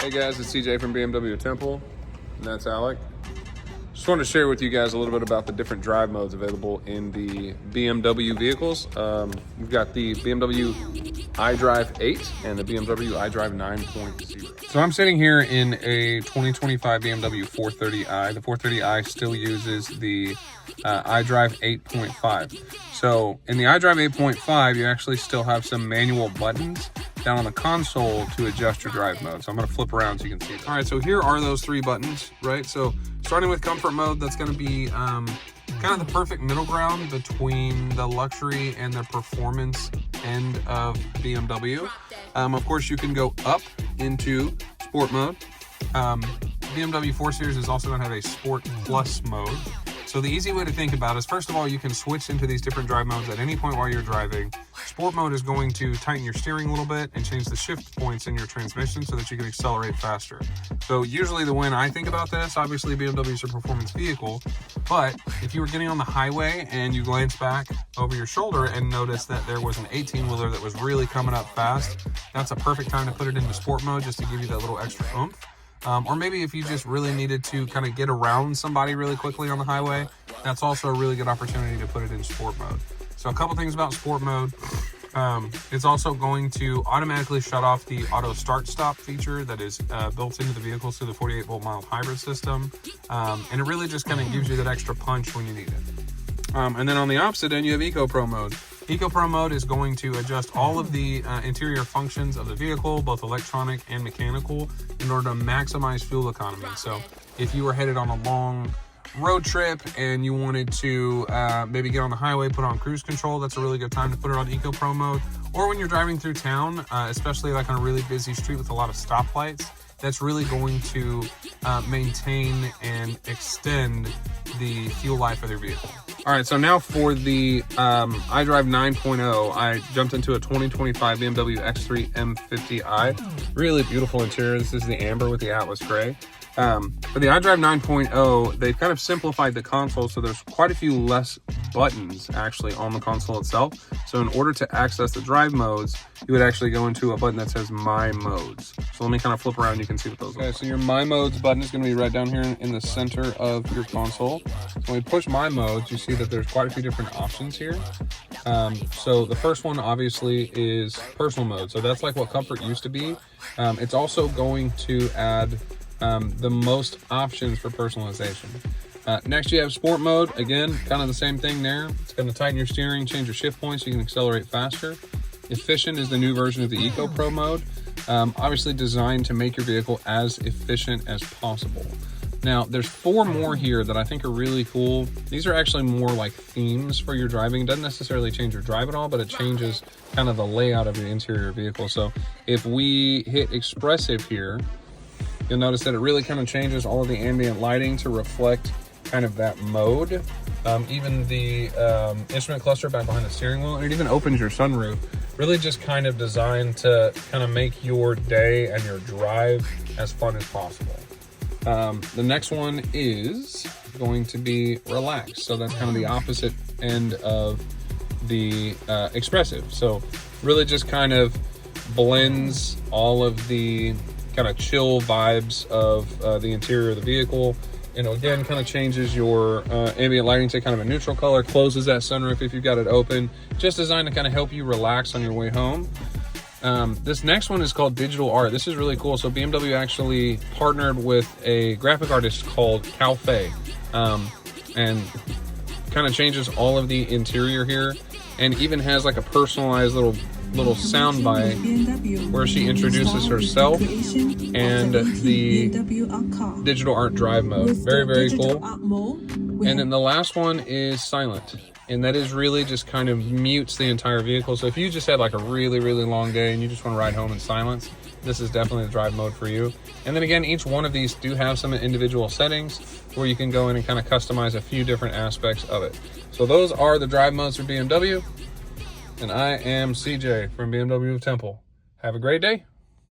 Hey guys, it's CJ from BMW Temple, and that's Alec. Just wanted to share with you guys a little bit about the different drive modes available in the BMW vehicles. We've got the BMW iDrive 8 and the BMW iDrive 9.0. So I'm sitting here in a 2025 BMW 430i. The 430i still uses the iDrive 8.5. So in the iDrive 8.5, you actually still have some manual buttons down on the console to adjust your drive mode. So I'm gonna flip around so you can see it. All right, so here are those three buttons, right? So starting with comfort mode, that's gonna be kind of the perfect middle ground between the luxury and the performance end of BMW. Of course, you can go up into sport mode. BMW 4 Series is also gonna have a Sport Plus mode. So the easy way to think about it is, first of all, you can switch into these different drive modes at any point while you're driving. Sport mode is going to tighten your steering a little bit and change the shift points in your transmission so that you can accelerate faster. So usually the way I think about this, obviously BMW is a performance vehicle, but if you were getting on the highway and you glance back over your shoulder and notice that there was an 18-wheeler that was really coming up fast, that's a perfect time to put it into sport mode just to give you that little extra oomph. Or maybe if you just really needed to kind of get around somebody really quickly on the highway, that's also a really good opportunity to put it in sport mode. So a couple things about sport mode. It's also going to automatically shut off the auto start stop feature that is built into the vehicle through the 48-volt mild hybrid system. And it really just kind of gives you that extra punch when you need it. And then on the opposite end, you have Eco Pro mode. Eco Pro mode is going to adjust all of the interior functions of the vehicle, both electronic and mechanical, in order to maximize fuel economy. So if you were headed on a long road trip and you wanted to maybe get on the highway, put on cruise control, that's a really good time to put it on Eco Pro mode. Or when you're driving through town, especially like on a really busy street with a lot of stoplights, that's really going to maintain and extend the fuel life of your vehicle. All right, so now for the iDrive 9.0, I jumped into a 2025 BMW X3 M50i. Really beautiful interior. This is the amber with the Atlas gray. For the iDrive 9.0, they've kind of simplified the console, so there's quite a few less buttons actually on the console itself. So in order to access the drive modes, you would actually go into a button that says My Modes. So let me kind of flip around, you can see what those are. Okay, so your My Modes button is going to be right down here in the center of your console. So when we push My Modes, you see that there's quite a few different options here. So the first one obviously is personal mode. So that's like what comfort used to be. It's also going to add the most options for personalization. Next you have sport mode. Again, kind of the same thing there. It's going to tighten your steering, change your shift points so you can accelerate faster. Efficient is the new version of the Eco Pro mode. Obviously designed to make your vehicle as efficient as possible. Now there's four more here that I think are really cool. These are actually more like themes for your driving. It doesn't necessarily change your drive at all, but it changes kind of the layout of your interior vehicle. So if we hit expressive here, you'll notice that it really kind of changes all of the ambient lighting to reflect kind of that mode. Even the instrument cluster back behind the steering wheel, and it even opens your sunroof. Really just kind of designed to kind of make your day and your drive as fun as possible. The next one is going to be relaxed. So that's kind of the opposite end of the expressive. So really just kind of blends all of the kind of chill vibes of the interior of the vehicle. You know, again, kind of changes your ambient lighting to kind of a neutral color, closes that sunroof if you've got it open, just designed to kind of help you relax on your way home. This next one is called Digital Art. This is really cool. So BMW actually partnered with a graphic artist called Calfei, and kind of changes all of the interior here, and even has like a personalized little sound bite where she introduces herself and the digital art drive mode. Very, very cool. And then the last one is silent, and that is really just kind of mutes the entire vehicle. So if you just had like a really, really long day and you just want to ride home in silence, this is definitely the drive mode for you. And then again, each one of these do have some individual settings where you can go in and kind of customize a few different aspects of it. So those are the drive modes for BMW. And I am CJ from BMW Temple. Have a great day.